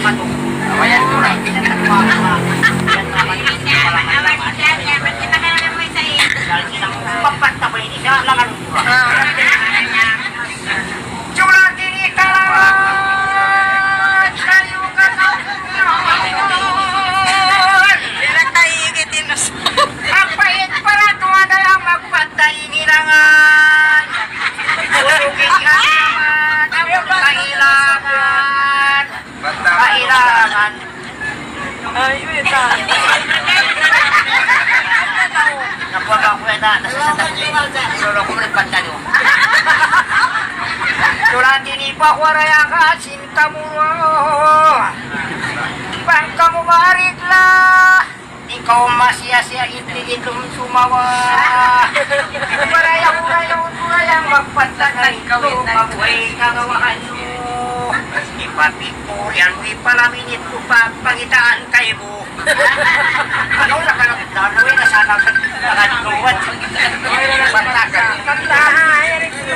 Awayan ko na. Kailangan. Ay, wait ah. Nakuha ka ko ito. Lolo ko rin pantalo. Tulan din ipakwara ka cinta mo. Bang kamu marigla. Ikaw masya-sya itlum sumawa. Parayang magpantakan ikaw mabuhay kagawaan mo. Ipapikor yan, ipalaminit ko pa pangitaan kayo mo. Ano na ka lang danoy na sana nakatuwad. Pantakan.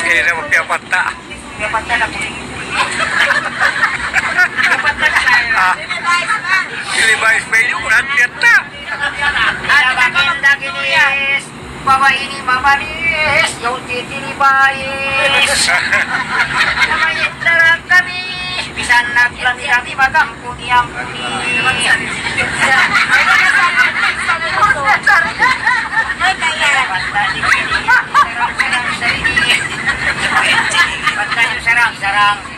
Kaya na magpiyapata. Piyapata na po. Piyapata na. Silibais pa yun, at piyata. At kinis, bawa ini mamanis, yung titilibais. Namayit na lang kami, bisan naglami-lami magampuni-ampuni. Basta yung sarang-sarang.